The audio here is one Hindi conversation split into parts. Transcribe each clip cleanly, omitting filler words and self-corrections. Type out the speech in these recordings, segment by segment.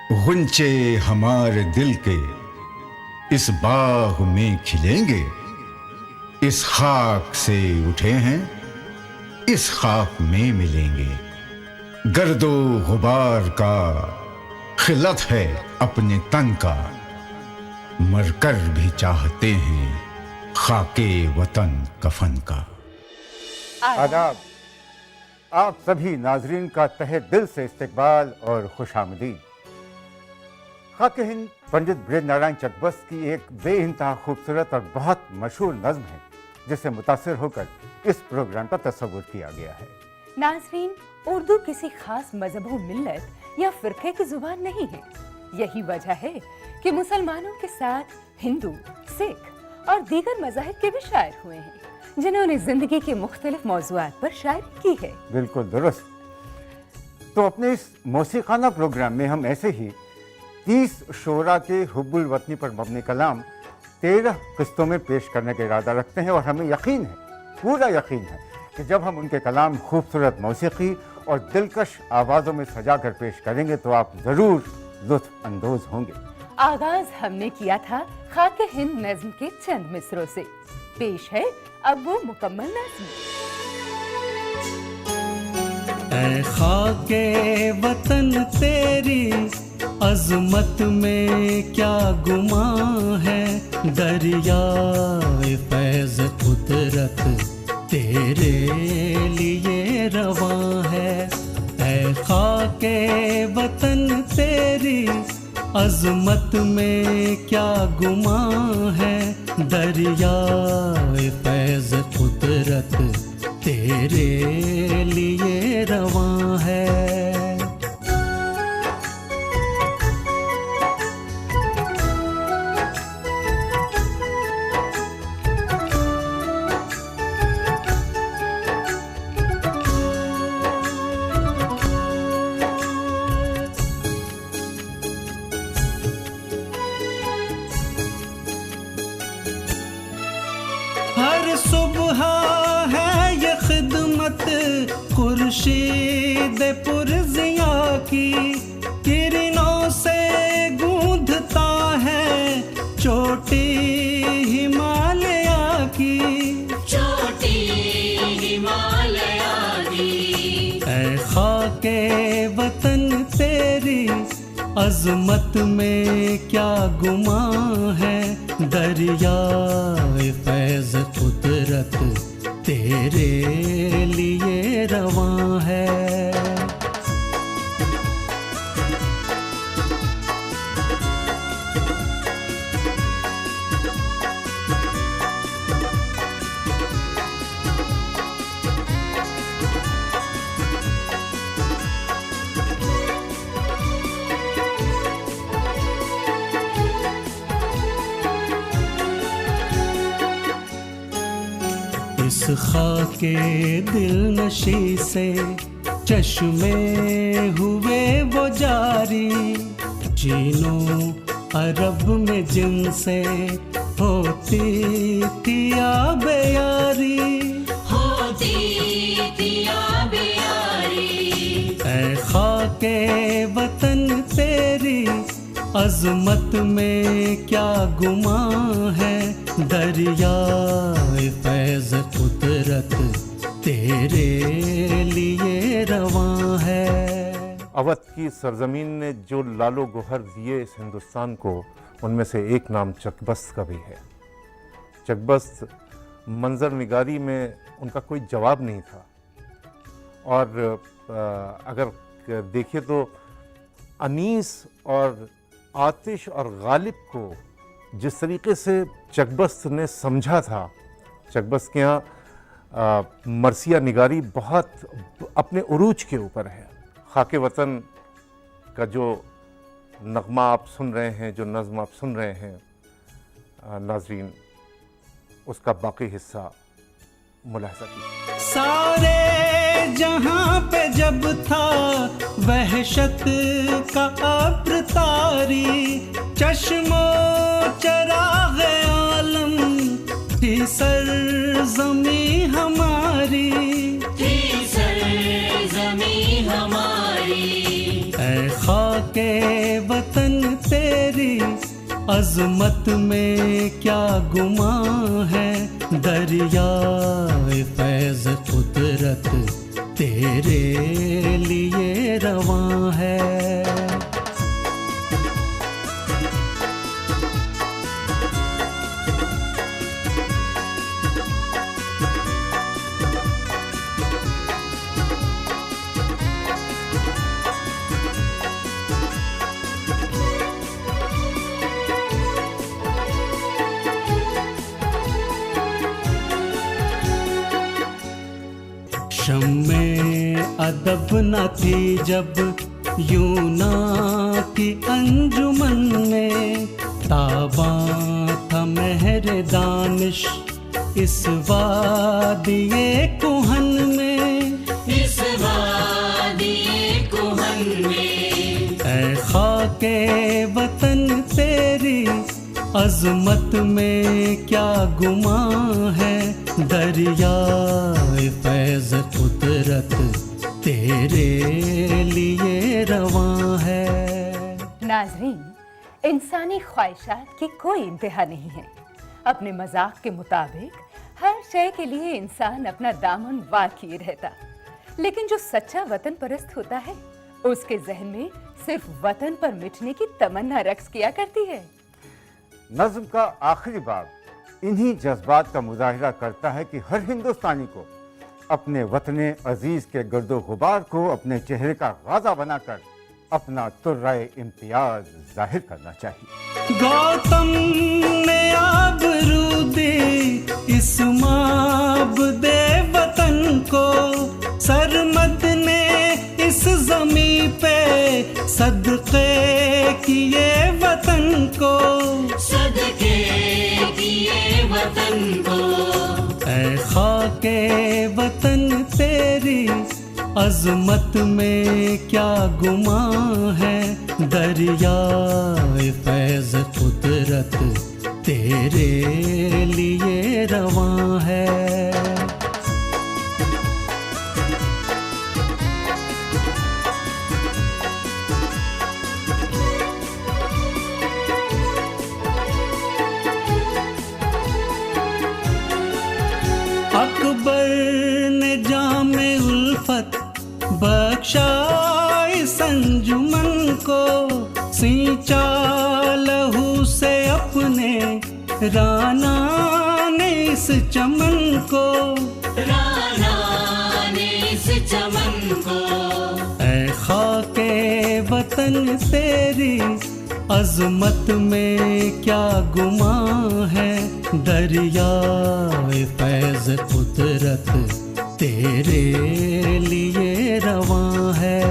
गुंचे हमारे दिल के इस बाग में खिलेंगे, इस खाक से उठे हैं इस खाक में मिलेंगे। गर्दो गुबार का खिलत है अपने तन का, मरकर भी चाहते हैं खाके वतन कफन का। आदाब। आप सभी नाजरीन का तहे दिल से इस्तकबाल और खुशामदीद। खाके हिंद पंडित बृज नारायण चकबस्त की एक बेइंतहा खूबसूरत और बहुत मशहूर नज़्म है जिससे मुतासिर होकर इस प्रोग्राम का तस्वुर किया गया है। नाजरीन, उर्दू किसी खास मजहब व मिल्लत या फिरके की जुबान नहीं है। यही वजह है कि मुसलमानों के साथ हिंदू, सिख और दीगर मज़ाहिब के भी शायर हुए हैं जिन्होंने जिंदगी के मुख्तलिफ मौज़ूआत पर शायरी की है। बिल्कुल दुरुस्त। तो अपने इस मौसीक़ाना प्रोग्राम में हम ऐसे ही 30 शोरा के हुब्बुल वतनी पर मबनी कलाम 13 किस्तों में पेश करने का इरादा रखते हैं और हमें यकीन है, पूरा यकीन है कि जब हम उनके कलाम खूबसूरत मौसीकी और दिलकश आवाज़ों में सजा कर पेश करेंगे तो आप ज़रूर लुत्फ़ अंदोज़ होंगे। आगाज हमने किया था खाके हिंद नज़्म के चंद मिसरों से। पेश है अब वो मुकम्मल नज़्म। ऐ खाके वतन तेरी अज़मत में क्या गुमां है, दरियाए फैज़ कुदरत तेरे लिए रवां है। ऐ खाके वतन तेरी अज़मत में क्या गुमां है, दरियाए फैज़ कुदरत तेरे लिए रवां है। हर सुबह है ये खिदमत खुर्शीद पुरज़िया की, किरणों से गूंधता है चोटी हिमालया की, चोटी हिमालया की। ऐ खाके वतन तेरी अज़मत में क्या गुमां है, दरियाए फैज़ कुदरत तेरे लिए रवां है। इस खाके दिल नशी से चश्मे हुए वो जारी, जीनो अरब में जिनसे होती थी आब यारी, होती थी आब यारी। ऐ खाके वतन तेरी अज़मत में क्या गुमां है, दरियाए फैज़ कुदरत तेरे लिए रवां है। अवध की सरजमीन ने जो लालो गोहर दिए इस हिंदुस्तान को, उनमें से एक नाम चकबस्त का भी है। चकबस्त मंजर निगारी में उनका कोई जवाब नहीं था और अगर देखिए तो अनीस और आतिश और गालिब को जिस तरीके से चकबस्त ने समझा था, चकबस्त के यहाँ मरसिया निगारी बहुत अपने उरूज के ऊपर है। खाके वतन का जो नगमा आप सुन रहे हैं, जो नज़्म आप सुन रहे हैं नाजरीन, उसका बाकी हिस्सा मुलाहिज़ा कीजिए। सारे जहां पे जब था वहशत का अब्र तारी, चश्मो चराग़ आलम थी सरज़मी हमारी, थी सरज़मी हमारी। ऐ खाक खाके वतन तेरी अजमत में क्या गुमां है, दरियाए फैज़ कुदरत तेरे लिए रवां है। शम्मे अदब न थी जब यूनां की अंजुमन में, ताबां था महर दानिश इस वादिये कुहन में, इस वादिये कुहन में। ऐ खाके वतन तेरी अजमत में क्या गुमां है, दरियाए फैज़ कुदरत तेरे लिए रवां है। नाज़रीन, इंसानी ख्वाहिशात की कोई इंतहा नहीं है। अपने मजाक के मुताबिक हर शय के लिए इंसान अपना दामन वार किए रहता, लेकिन जो सच्चा वतन परस्त होता है उसके जहन में सिर्फ वतन पर मिटने की तमन्ना रक्स किया करती है। नज्म का आखिरी बाब इन्हीं जज्बात का मुजाहिरा करता है कि हर हिंदुस्तानी को अपने वतने अजीज के गर्दो गुबार को अपने चेहरे का गाजा बनाकर अपना तुर्राए इम्तियाज जाहिर करना चाहिए। गौतम ने आबरू दी इस माबदे वतन को, सरमद ने इस जमी पे सदके किए वतन को, सदके किए वतन को। ऐ खाके वतन तेरी अजमत में क्या गुमां है, दरियाए फैज़ कुदरत तेरे लिए रवां है। अकबर ने जामे उल्फत बख्शा इस अंजुमन को, सींचा लहू से अपने राना ने इस चमन को, राना ने इस चमन को। ऐ खाके वतन तेरी अजमत में क्या गुमां है, दरियाए फैज़ कुदरत तेरे लिए रवां है।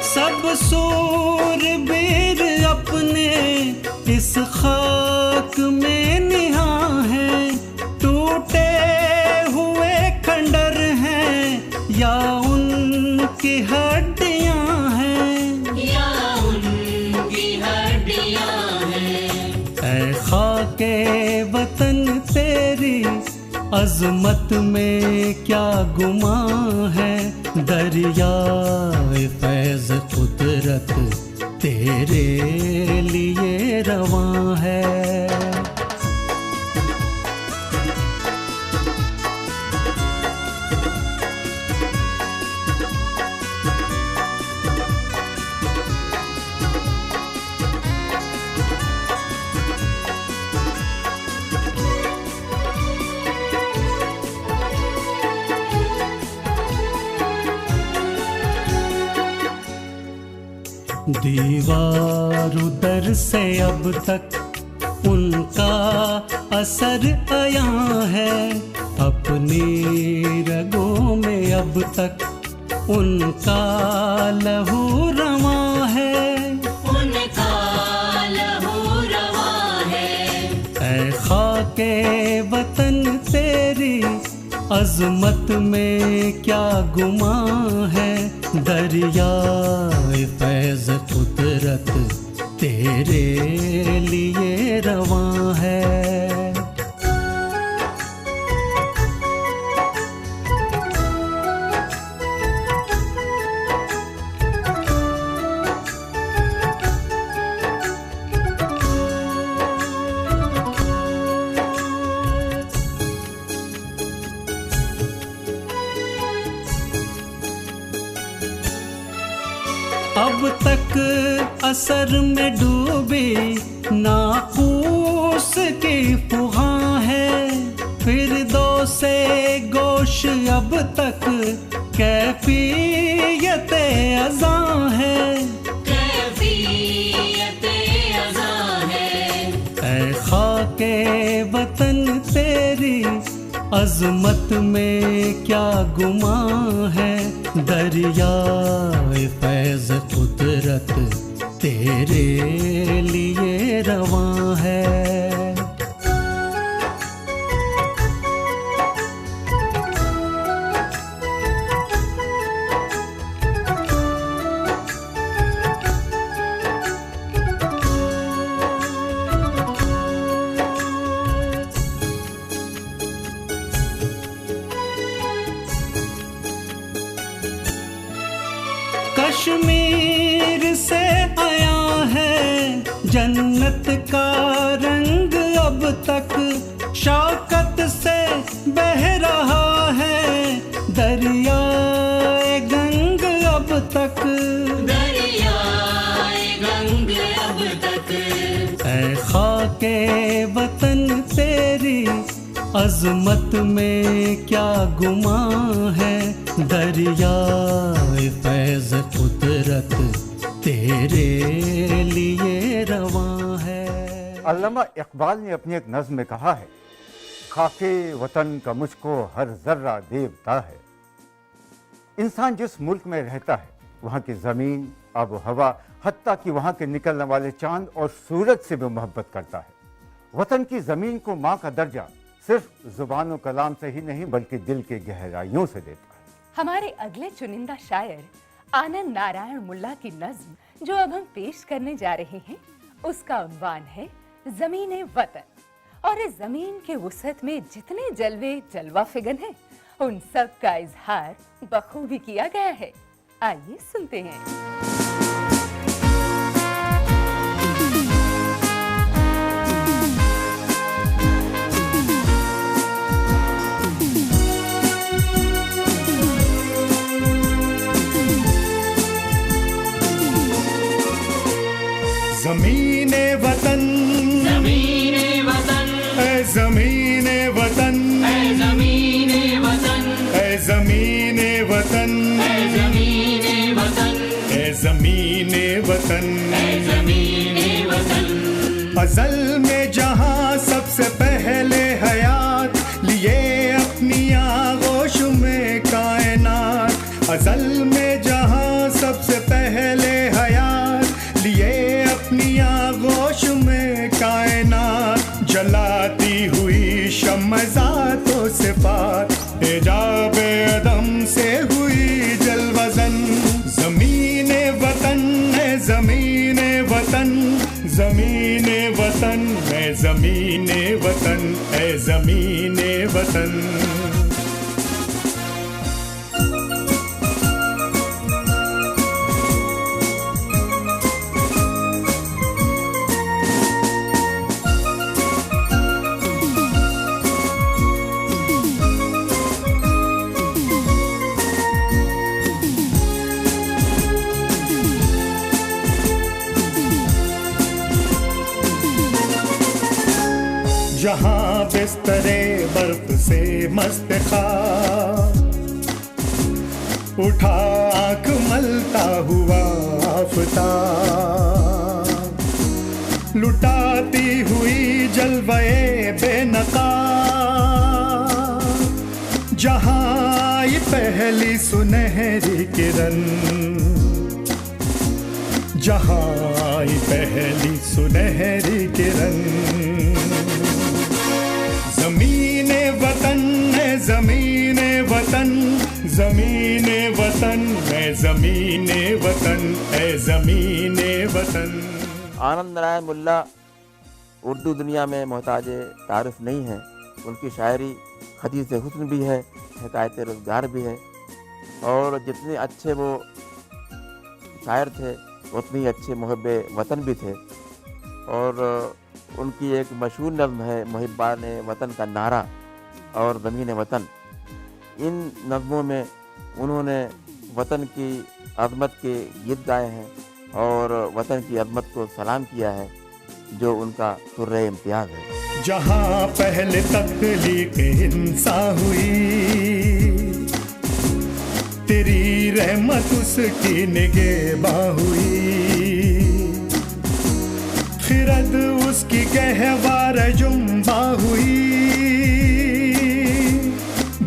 सब सूरबीर अपने इस खाक में निहाँ हैं, टूटे हुए खंडर हैं या उनकी हड्डियाँ हैं, या उनकी हड्डियाँ हैं। ऐ खाके वतन तेरी अजमत में क्या गुमां है, दरियाए फैज़ कुदरत तेरे लिए रवां है। दीवार उधर से अब तक उनका असर आया है, अपनी रगों में अब तक उनका लहू रवां है, उनका लहू रवां है। ऐ खाके वतन अजमत में क्या गुमां है, दरियाए फैज़ कुदरत तेरे लिए रवां है। अब तक असर में डूबी नाकूस की फुहां है, फिरदौसे गोश अब तक कैफियत अज़ां है, कैफियत अज़ां है। ऐ खाके वतन तेरी अजमत में क्या गुमां है, दरियाए फैज़ कुदरत तेरे लिए रवां है। कश्मीर से आया है जन्नत का रंग, अब तक शौकत से बह रहा है दरियाए गंग, अब तक दरियाए गंग अब तक। ऐ खाके वतन तेरी अजमत में क्या गुमां है, दरियाए फैज़ कुदरत तेरे लिए रवां है। अल्लामा इकबाल ने अपनी एक नज़्म में कहा है, खाके वतन का मुझको हर जर्रा देवता है। इंसान जिस मुल्क में रहता है वहाँ की ज़मीन, आब हवा, हत्ता कि वहाँ के निकलने वाले चांद और सूरज से भी मोहब्बत करता है। वतन की ज़मीन को माँ का दर्जा सिर्फ ज़ुबान कलाम से ही नहीं बल्कि दिल की गहराइयों से देता है। हमारे अगले चुनिंदा शायर आनंद नारायण मुल्ला की नज्म जो अब हम पेश करने जा रहे हैं, उसका उन्वान है ज़मीन वतन। और इस ज़मीन के वुसअत में जितने जलवे जलवा फिगन हैं, उन सब का इजहार बखूबी किया गया है। आइए सुनते हैं। ज़मीने वतन, ज़मीने वतन, ऐ ज़मीने वतन, ऐ ज़मीने वतन, ऐ ज़मीने वतन, ऐ ज़मीने वतन, ऐ ज़मीने वतन, ऐ ज़मीने वतन। अज़ल में जहाँ सबसे पहले हयात लिए अपनी आगोश में कायनात, अज़ल में जहाँ सबसे पहले हयात लिए अपनी आगोश में कायनात, जलाती हुई शम्म ज़ातो सिफ़ात, हिजाब अदम से हुई जलवज़न। ज़मीने वतन है ज़मीने वतन, ज़मीने वतन है ज़मीने वतन, है ज़मीने वतन। जहाँ बिस्तरे बर्फ से मस्त ख्वाब, उठा आँख मलता हुआ आफताब, लुटाती हुई जलवे बेनकाब, जहाँ आई पहली सुनहरी किरण, जहाँ आई पहली सुनहरी किरण। ज़मीने वतन है ज़मीने वतन, ज़मीने वतन, मैं ज़मीने वतन, ऐ ज़मीने वतन। आनंद नारायण मुल्ला उर्दू दुनिया में मोहताज तारीफ नहीं है। उनकी शायरी खदीस हुस्न भी है, हिकायत रोज़गार भी है, और जितने अच्छे वो शायर थे उतने ही अच्छे मुहब्बे वतन भी थे। और उनकी एक मशहूर नज़्म है मुहिब्बान वतन का नारा और ज़मीन वतन। इन नज़्मों में उन्होंने वतन की अज़मत के गीत गाए हैं और वतन की अज़मत को सलाम किया है, जो उनका सुर्रे इम्तियाज़ है। जहाँ पहले तख्लीक इंसान हुई, तेरी रहमत उसकी निगहबां हुई, खिरद उसकी गहवार जुम्बा हुई,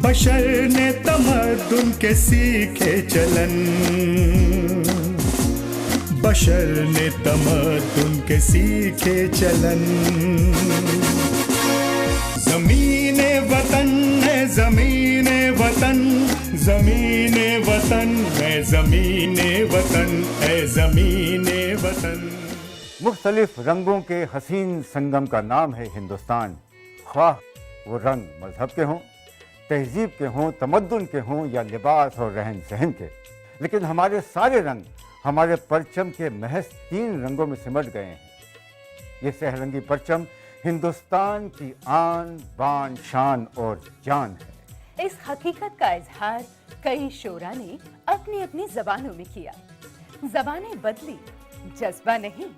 बशर ने तमद्दुन के सीखे चलन, बशर ने तमद्दुन के सीखे चलन। ज़मीने वतन है ज़मीने वतन, ज़मीने वतन, मैं ज़मीने वतन, ऐ ज़मीने वतन। मुख्तलिफ रंगों के हसीन संगम का नाम है हिंदुस्तान। ख्वाह वो रंग मजहब के हों, तहजीब के हों, तमद्दुन के हों या लिबास और रहन सहन के, लेकिन हमारे सारे रंग हमारे परचम के महज 3 रंगों में सिमट गए हैं। ये सहरंगी परचम हिंदुस्तान की आन बान शान और जान है। इस हकीकत का इजहार कई शोरा ने अपनी अपनी जबानों में किया। जबानें बदली, जज्बा नहीं।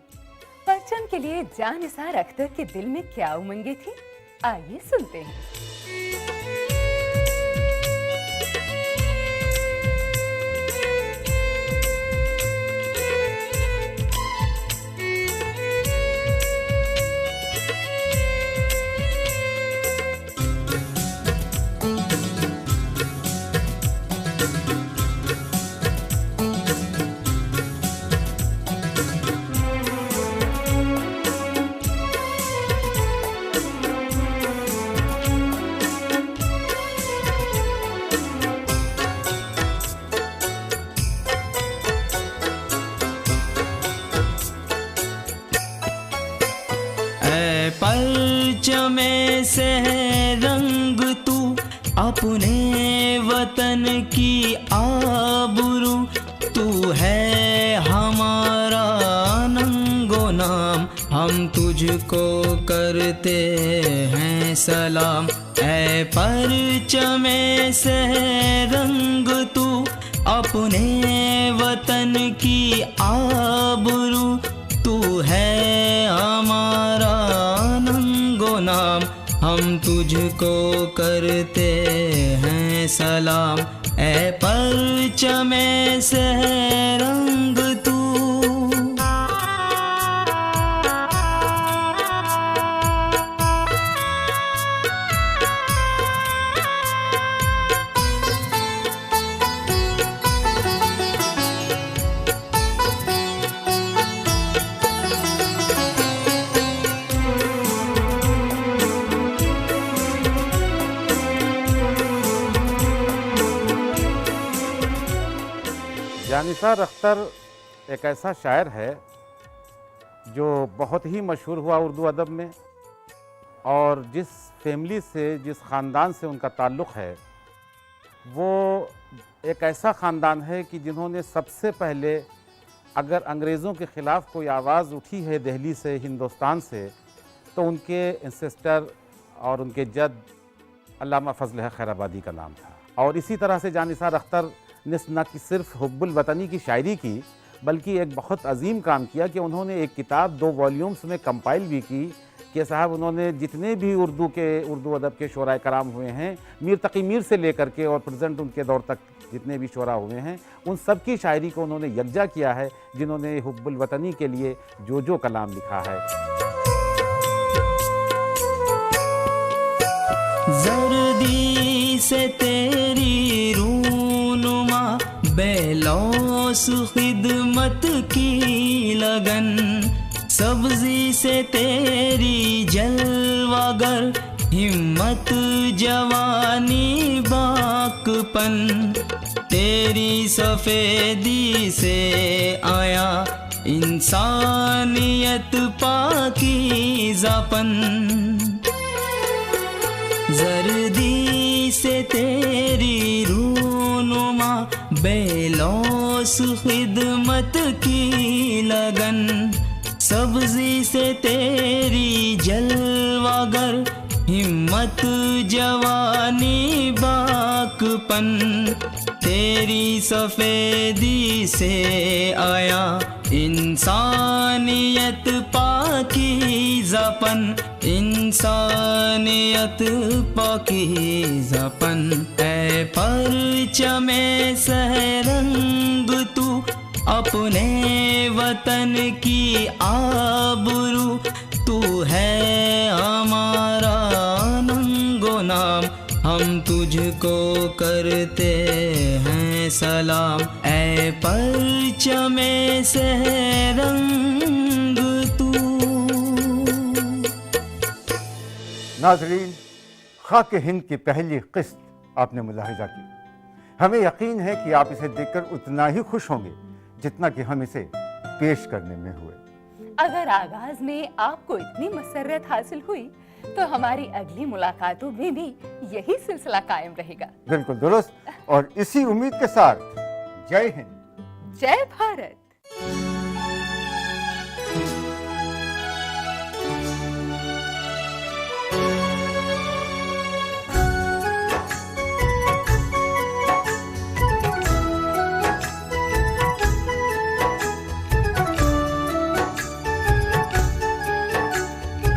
परचम के लिए जान निसार अख्तर के दिल में क्या उमंगे थी, आइए सुनते हैं। परचमे से है रंग तू, अपने वतन की आबरू, तू है हमारा नंगो नाम, हम तुझको करते हैं सलाम। ऐ परचमे से है रंग तू, अपने वतन की आबरू, तू है हमारा नंगो नाम, हम तुझको करते हैं सलाम। ऐ परचमे से है रंग तू। जानिसार अख्तर एक ऐसा शायर है जो बहुत ही मशहूर हुआ उर्दू अदब में, और जिस फैमिली से, जिस ख़ानदान से उनका ताल्लुक़ है, वो एक ऐसा ख़ानदान है कि जिन्होंने सबसे पहले, अगर अंग्रेज़ों के ख़िलाफ़ कोई आवाज़ उठी है दिल्ली से, हिंदुस्तान से, तो उनके इंसेस्टर और उनके जद अल्लामा फ़ज़ल हक़ खैराबादी का नाम था। और इसी तरह से जानिसार अख्तर ने न कि सिर्फ हुब्बुल वतनी की शायरी की, बल्कि एक बहुत अजीम काम किया कि उन्होंने एक किताब 2 वॉल्यूम्स में कंपाइल भी की कि साहब उन्होंने जितने भी उर्दू अदब के शोराए कराम हुए हैं, मीर तकी मीर से लेकर के और प्रेजेंट उनके दौर तक जितने भी शोरा हुए हैं, उन सब की शायरी को उन्होंने यकजा किया है, जिन्होंने हुब्बुल वतनी के लिए जो कलाम लिखा है। जर्दी से तेरी रूनुमा, बेलौस खिदमत की लगन, सब्जी से तेरी जलवागर, हिम्मत जवानी बाकपन तेरी सफेदी से आया इंसानियत पाकीज़ापन जर्दी से तेरी रूनुमा बेलौस खिदमत की लगन सब्जी से तेरी जलवागर हिम्मत जवानी बाकपन तेरी सफेदी से आया इंसानियत पाकीज़ापन इंसानियत पाकीज़ापन ऐ परचमे सहरंग तू अपने वतन की आबरू तू है हमारा नंगो नाम हम तुझको करते हैं सलाम ऐ परचमे सहरंग तू। नाजरीन, खाक हिंद की पहली किस्त आपने मुलाहिजा की। हमें यकीन है कि आप इसे देखकर उतना ही खुश होंगे जितना कि हम इसे पेश करने में हुए। अगर आगाज में आपको इतनी मसरत हासिल हुई तो हमारी अगली मुलाकातों में भी यही सिलसिला कायम रहेगा। बिल्कुल दुरुस्त। और इसी उम्मीद के साथ जय हिंद, जय भारत।